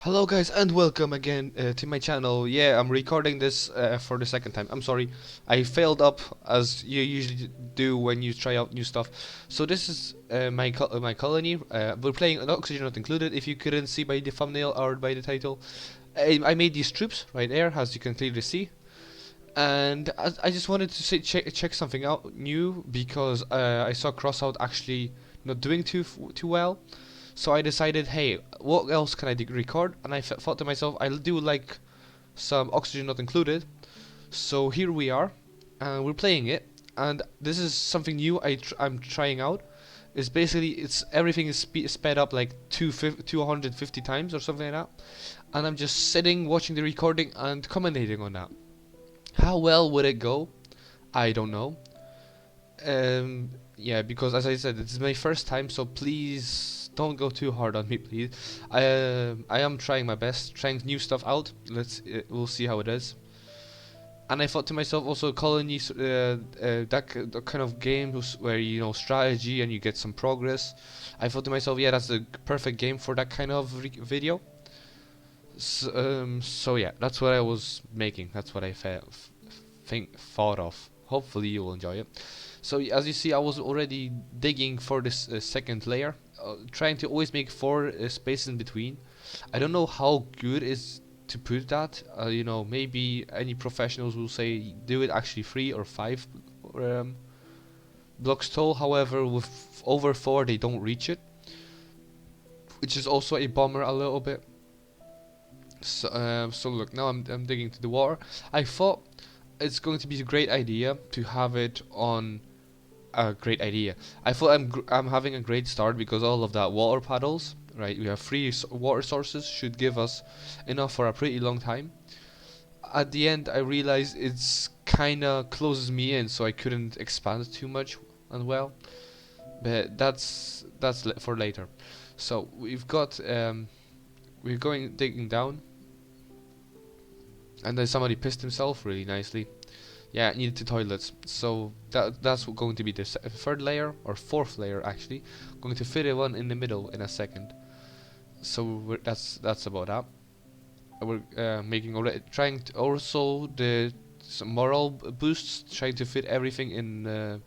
Hello guys and welcome again to my channel. Yeah, I'm recording this for the second time. I'm sorry, I failed up as you usually do when you try out new stuff. So this is my colony. We're playing an Oxygen Not Included. If you couldn't see by the thumbnail or by the title, I made these troops right there, as you can clearly see. And I just wanted to check something out new because I saw Crossout actually not doing too well. So I decided, hey, what else can I record? And I thought to myself, I'll do like some Oxygen Not Included. So here we are, and we're playing it. And this is something new I'm trying out. It's basically it's everything is sped up like 250 times or something like that. And I'm just sitting watching the recording and commentating on that. How well would it go? I don't know. Yeah, because as I said, it's my first time, so please don't go too hard on me, please. I am trying my best, trying new stuff out. We'll see how it is. And I thought to myself, also colonies, that kind of game where you know strategy and you get some progress. I thought to myself, yeah, that's the perfect game for that kind of video. So yeah, that's what I was making. That's what I thought of. Hopefully you will enjoy it. So as you see, I was already digging for this second layer, trying to always make four spaces in between. I don't know how good is to put that. You know, maybe any professionals will say do it actually 3 or 5 um, blocks tall. However, with over 4, they don't reach it, which is also a bummer a little bit. So look, now I'm digging to the water. I thought it's going to be a great idea to have it on a great idea. I thought I'm having a great start because all of that water paddles, right? We have three water sources should give us enough for a pretty long time. At the end, I realized it's kind of closes me in, so I couldn't expand too much and well. But that's for later. So we're going digging down, and then somebody pissed himself really nicely. Yeah, it needed two toilets. So that's going to be the third layer or fourth layer actually. Going to fit one in the middle in a second. So that's about that. We're making already trying to also the some moral boosts, trying to fit everything in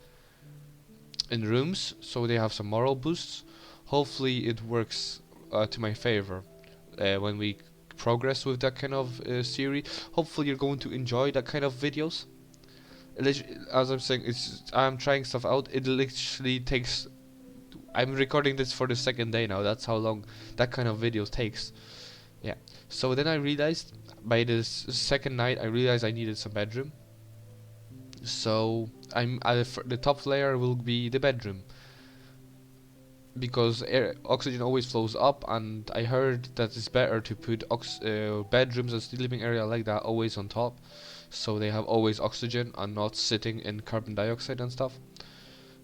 rooms so they have some moral boosts. Hopefully it works to my favor when we progress with that kind of series. Hopefully you're going to enjoy that kind of videos. As I'm saying, I'm trying stuff out. It literally takes. I'm recording this for the second day now. That's how long that kind of video takes. Yeah. So then I realized by the second night, I realized I needed some bedroom. So the top layer will be the bedroom because oxygen always flows up, and I heard that it's better to put bedrooms and sleeping area like that always on top, so they have always oxygen and not sitting in carbon dioxide and stuff.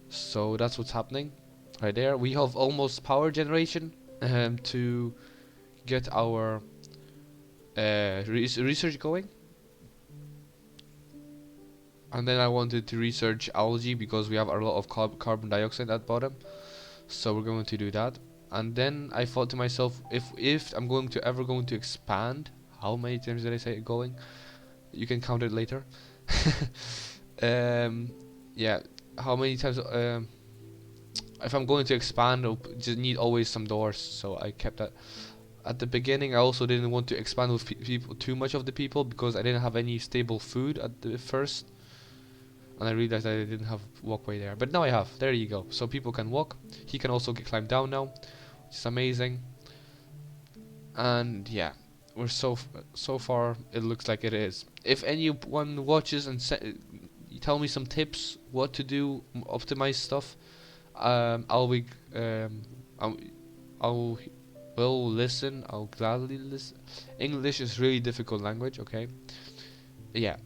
So that's what's happening right there. We have almost power generation to get our research going. And then I wanted to research algae because we have a lot of carbon dioxide at bottom. So we're going to do that. And then I thought to myself, if I'm going to expand, how many times did I say going? You can count it later. um, yeah, how many times? If I'm going to expand, I'll just need always some doors. So I kept that. At the beginning, I also didn't want to expand with people too much of the people because I didn't have any stable food at the first, and I realized I didn't have walkway there. But now I have. There you go. So people can walk. He can also climb down now, which is amazing. And yeah, we're so far it looks like it is. If anyone watches and tell me some tips what to do, optimize stuff, I'll be I'll will listen. I'll gladly listen. English is really difficult language. Okay. Yeah.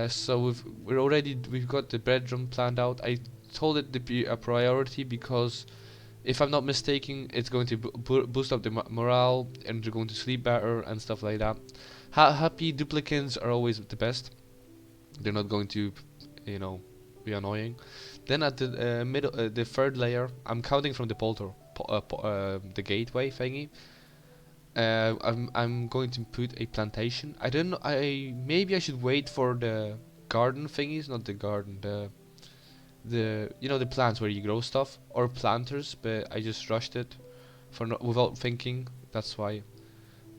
So we've got the bedroom planned out. I told it to be a priority because if I'm not mistaken, it's going to boost up the morale and they're going to sleep better and stuff like that. Happy duplicants are always the best. They're not going to, you know, be annoying. Then at the the third layer, I'm counting from the the gateway thingy. I'm going to put a plantation. I don't know. Maybe I should wait for the garden thingies, not the garden. The you know the plants where you grow stuff or planters, but I just rushed it for without thinking. That's why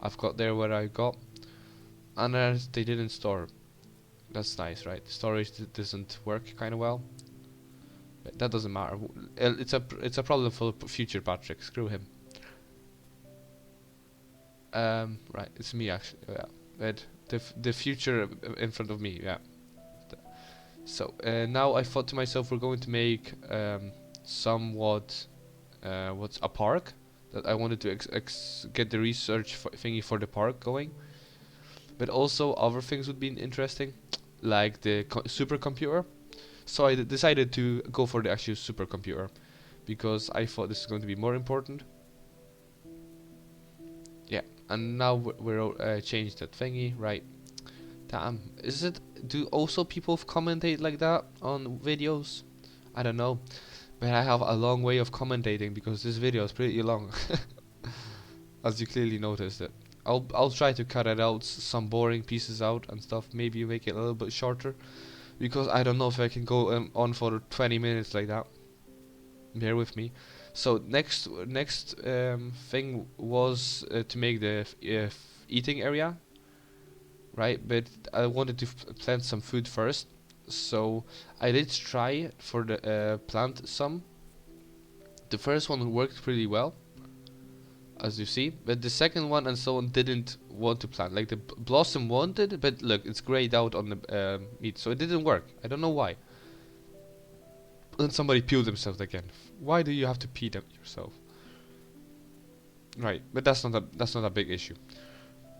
I've got there where I got, and they didn't store. That's nice, right? Storage doesn't work kind of well, but that doesn't matter. It's a problem for future Patrick. Screw him. Right, it's me actually. Yeah, but the future in front of me. Yeah. So now I thought to myself, we're going to make somewhat what's a park that I wanted to get the research thingy for the park going, but also other things would be interesting, like the supercomputer. So I decided to go for the actual supercomputer because I thought this is going to be more important. Yeah, and now we're changed that thingy, right? Damn, is it? Do also people commentate like that on videos? I don't know, but I have a long way of commentating because this video is pretty long, as you clearly noticed it. I'll try to cut it out, some boring pieces out and stuff. Maybe make it a little bit shorter, because I don't know if I can go on for 20 minutes like that. Bear with me. So next thing was to make the eating area, right? But I wanted to plant some food first, so I did try for the plant some. The first one worked pretty well, as you see, but the second one and so on didn't want to plant. Like the blossom wanted, but look, it's grayed out on the meat, so it didn't work. I don't know why. And somebody peeled themselves again. Why do you have to pee them yourself? Right, but that's not a big issue.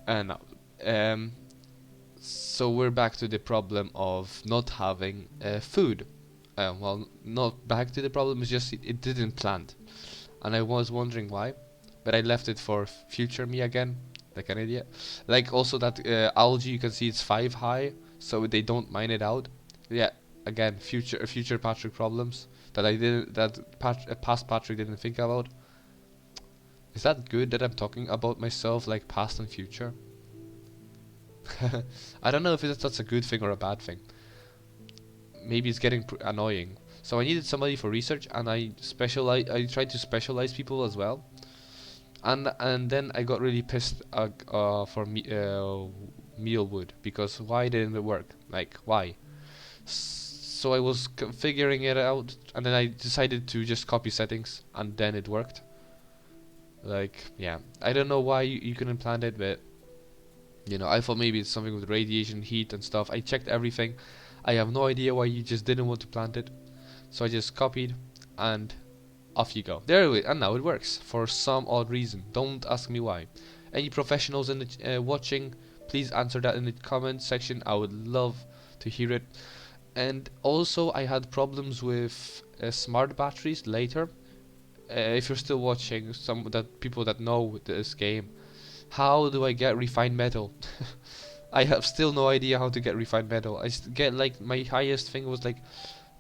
And now, so we're back to the problem of not having food. Well, not back to the problem. It's just it didn't plant, and I was wondering why, but I left it for future me again, like an idiot. Like also that algae, you can see it's 5 high, so they don't mine it out. Yeah, again, future Patrick problems that I didn't past Patrick didn't think about. Is that good that I'm talking about myself like past and future? I don't know if that's a good thing or a bad thing. Maybe it's getting annoying. So I needed somebody for research, and I tried to specialize people as well. And then I got really pissed for Mealwood, because why didn't it work? Like why? So I was figuring it out, and then I decided to just copy settings, and then it worked. Like yeah, I don't know why you couldn't plant it, but you know, I thought maybe it's something with radiation, heat and stuff. I checked everything. I have no idea why you just didn't want to plant it. So I just copied and off you go. There we and now it works for some odd reason. Don't ask me why. Any professionals in the watching, please answer that in the comment section. I would love to hear it. And also I had problems with smart batteries later. If you're still watching, people that know this game, how do I get refined metal? I have still no idea how to get refined metal. I get like my highest thing was like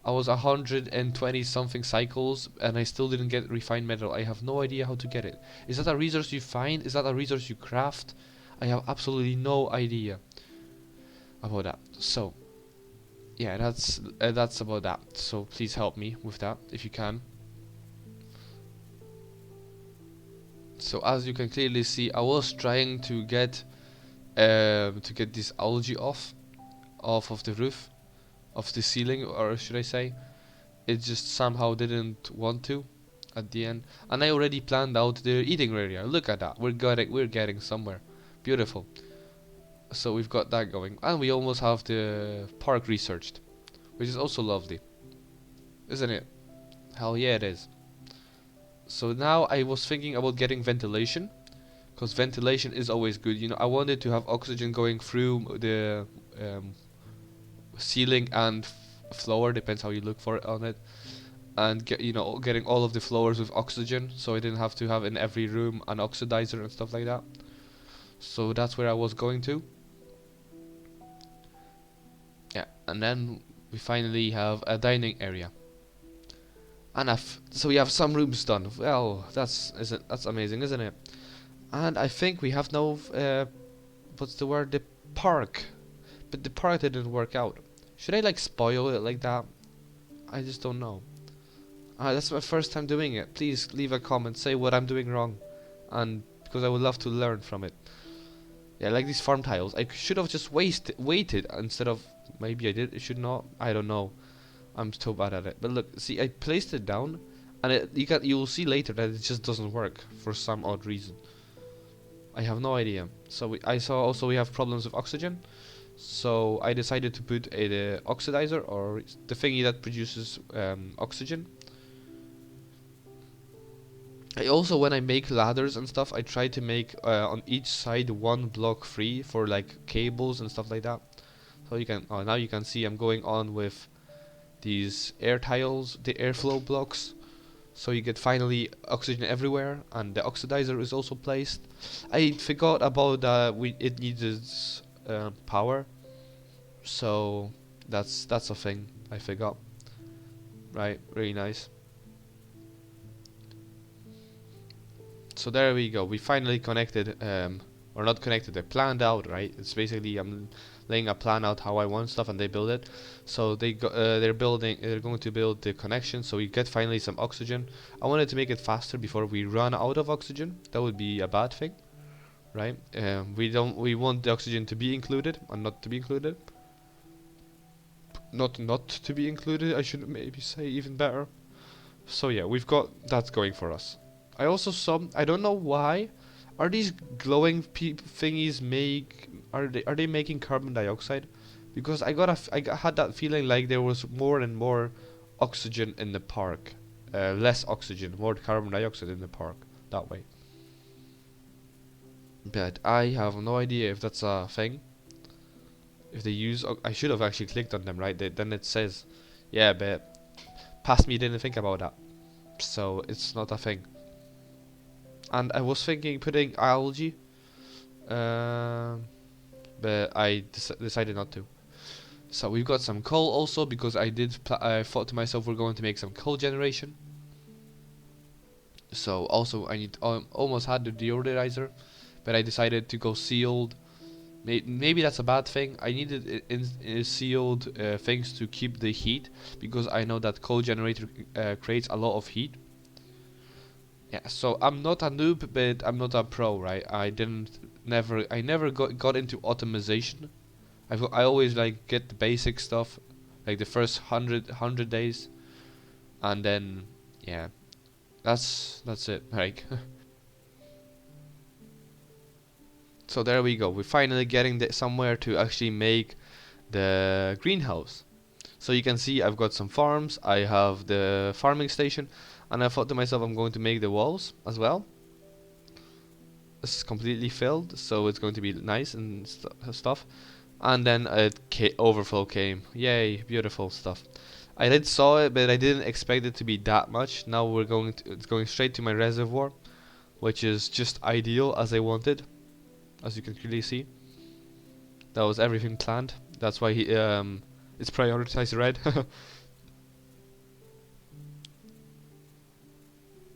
I was 120 something cycles, and I still didn't get refined metal. I have no idea how to get it. Is that a resource you find? Is that a resource you craft? I have absolutely no idea about that. So yeah, that's about that. So please help me with that if you can. So as you can clearly see, I was trying to get this algae off of the roof, of the ceiling, or should I say, it just somehow didn't want to at the end. And I already planned out the eating area. Look at that, we're getting somewhere. Beautiful. So we've got that going, and we almost have the park researched, which is also lovely, isn't it? Hell yeah, it is. So now I was thinking about getting ventilation, because ventilation is always good. You know, I wanted to have oxygen going through the ceiling and floor, depends how you look for it on it, and getting all of the floors with oxygen, so I didn't have to have in every room an oxidizer and stuff like that. So that's where I was going to. Yeah, and then we finally have a dining area. And so we have some rooms done. Well, that's amazing, isn't it? And I think we have no, what's the word? The park. But the park didn't work out. Should I like spoil it like that? I just don't know. That's my first time doing it. Please leave a comment, say what I'm doing wrong. And because I would love to learn from it. Yeah, like these farm tiles. I should have just waited instead of, maybe I did, I should not. I don't know. I'm so bad at it. But look, see, I placed it down, and you will see later that it just doesn't work for some odd reason. I have no idea. So I saw also we have problems with oxygen. So I decided to put a oxidizer, or the thingy that produces oxygen. I also, when I make ladders and stuff, I try to make on each side one block free for like cables and stuff like that. So you can, now you can see I'm going on with these air tiles, the airflow blocks. So you get finally oxygen everywhere, and the oxidizer is also placed. I forgot about it needed power, so that's a thing I forgot. Right, really nice. So there we go. We finally connected, or not connected. I planned out. Right. It's basically I'm laying a plan out how I want stuff, and they build it. So they're building. They're going to build the connection. So we get finally some oxygen. I wanted to make it faster before we run out of oxygen. That would be a bad thing, right? We want the oxygen to be included and not to be included. Not to be included. I should maybe say even better. So yeah, we've got that going for us. I also saw, I don't know why, are these glowing thingies are they making carbon dioxide? Because had that feeling like there was more and more oxygen in the park, less oxygen, more carbon dioxide in the park that way. But I have no idea if that's a thing. If they use, I should have actually clicked on them, right? Then it says, yeah, but past me didn't think about that, so it's not a thing. And I was thinking putting algae, but I decided not to. So we've got some coal also, because I thought to myself we're going to make some coal generation. So also I need almost had the deodorizer, but I decided to go sealed. Maybe that's a bad thing. I needed in sealed things to keep the heat, because I know that coal generator creates a lot of heat. Yeah, so I'm not a noob, but I'm not a pro, right? I never got into automation. I always like get the basic stuff, like the first 100 days, and then yeah, that's it. Like, so there we go. We're finally getting somewhere to actually make the greenhouse. So you can see I've got some farms. I have the farming station, and I thought to myself I'm going to make the walls as well. This is completely filled, so it's going to be nice and stuff. And then overflow came. Yay, beautiful stuff. I did saw it, but I didn't expect it to be that much. Now it's going straight to my reservoir, which is just ideal as I wanted, as you can clearly see. That was everything planned. That's why it's prioritized red.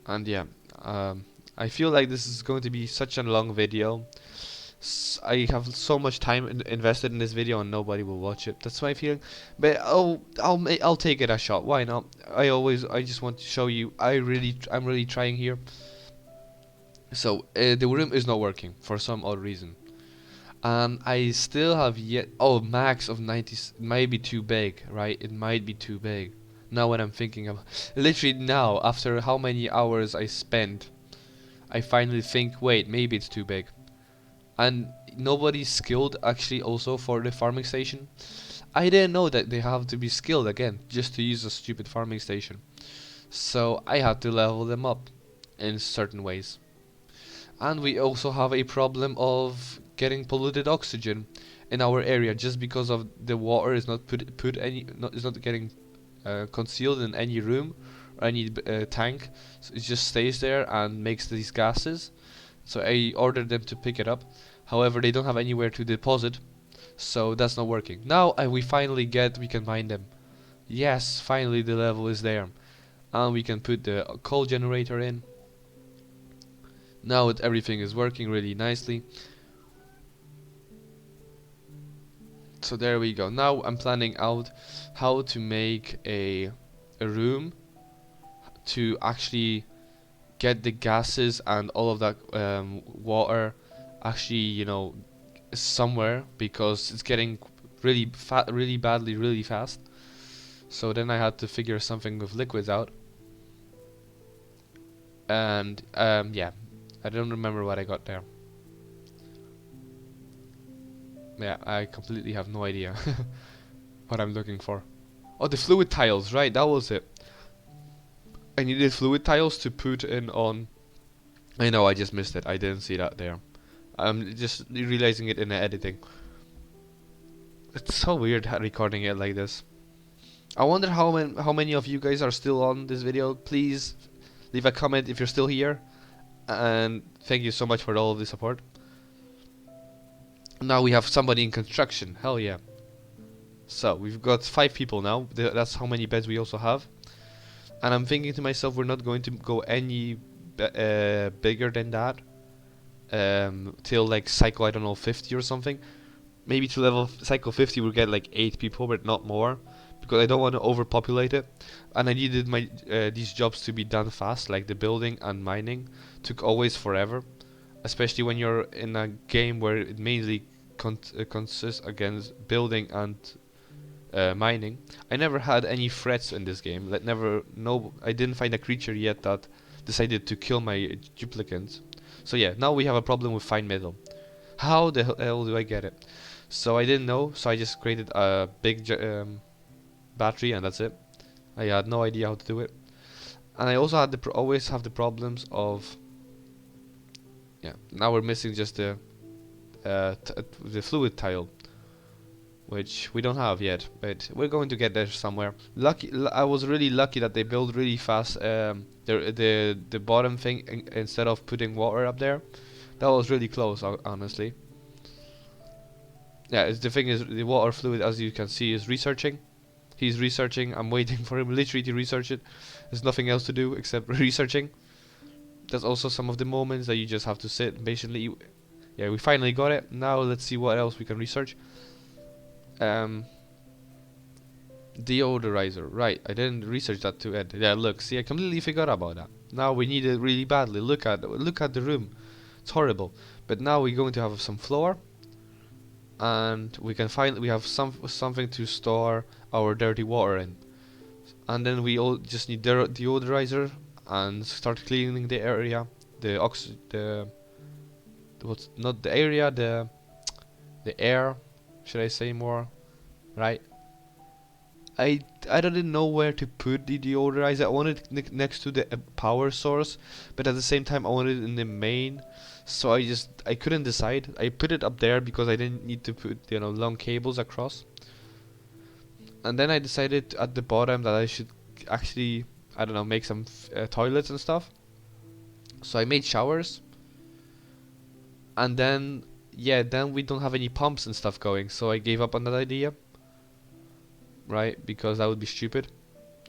And yeah, I feel like this is going to be such a long video. I have so much time invested in this video and nobody will watch it. That's my feeling. But I'll take it a shot. Why not? I just want to show you. I'm really trying here. So the room is not working for some odd reason. I still have yet. Oh, max of 90 might be too big, right? It might be too big. Now when I'm thinking of, literally now, after how many hours I spent, I finally think, wait, maybe it's too big. And nobody's skilled actually also for the farming station. I didn't know that they have to be skilled again just to use a stupid farming station. So I had to level them up in certain ways. And we also have a problem of getting polluted oxygen in our area, just because of the water is not is not getting concealed in any room or any tank. So it just stays there and makes these gases. So I ordered them to pick it up. However, they don't have anywhere to deposit, so that's not working. Now we can mine them. Yes, finally the level is there, and we can put the coal generator in. Now everything is working really nicely. So there we go. Now I'm planning out how to make a room to actually get the gases and all of that water actually, you know, somewhere, because it's getting really badly really fast. So then I had to figure something with liquids out. And yeah, I don't remember what I got there. Yeah, I completely have no idea what I'm looking for. Oh, the fluid tiles, right, that was it. I needed fluid tiles to put in on. I know, I just missed it. I didn't see that there. I'm just realizing it in the editing. It's so weird recording it like this. I wonder how many of you guys are still on this video. Please leave a comment if you're still here. And thank you so much for all of the support. Now we have somebody in construction. Hell yeah. So we've got 5 people now. That's how many beds we also have. And I'm thinking to myself, we're not going to go any bigger than that. Till like cycle, I don't know, 50 or something. Maybe to level cycle 50 we'll get like 8 people, but not more, because I don't want to overpopulate it. And I needed my these jobs to be done fast, like the building and mining took always forever, especially when you're in a game where it mainly consists against building and mining. I never had any threats in this game. Like I didn't find a creature yet that decided to kill my duplicants. So yeah, now we have a problem with fine metal. How the hell do I get it? So I didn't know, so I just created a big battery, and that's it. I had no idea how to do it. And I also had always have the problems of, yeah, now we're missing just the fluid tile, which we don't have yet, but we're going to get there somewhere. I was really lucky that they built really fast the bottom thing instead of putting water up there. That was really close, honestly. Yeah, the thing is, the water fluid, as you can see, is researching. He's researching. I'm waiting for him literally to research it. There's nothing else to do except researching. There's also some of the moments that you just have to sit patiently. Yeah, we finally got it. Now let's see what else we can research. Deodorizer. Right, I didn't research that to end. Yeah, look, see, I completely forgot about that. Now we need it really badly. Look at the room. It's horrible. But now we're going to have some floor, and we have something to store our dirty water in. And then we all just need deodorizer and start cleaning the area, what's not the area, the air, should I say more, right? I didn't know where to put the deodorizer. I wanted it next to the power source, but at the same time I wanted it in the main. So I couldn't decide. I put it up there because I didn't need to put, you know, long cables across. And then I decided at the bottom that I should actually, I don't know, make some toilets and stuff. So I made showers. And then, yeah, then we don't have any pumps and stuff going. So I gave up on that idea. Right? Because that would be stupid.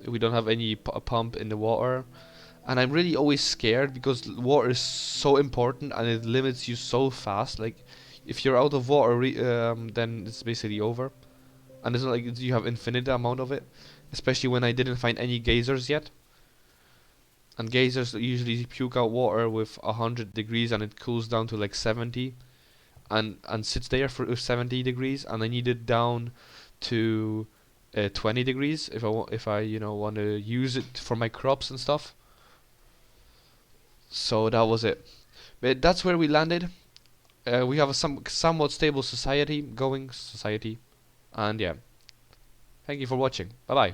We don't have any pump in the water. And I'm really always scared because water is so important and it limits you so fast. Like, if you're out of water, then it's basically over. And it's not like you have infinite amount of it, especially when I didn't find any geysers yet. And geysers usually puke out water with 100 degrees and it cools down to like 70 and sits there for 70 degrees, and I need it down to 20 degrees if I you know, want to use it for my crops and stuff. So that was it. But that's where we landed. We have a somewhat stable society, and yeah. Thank you for watching. Bye bye.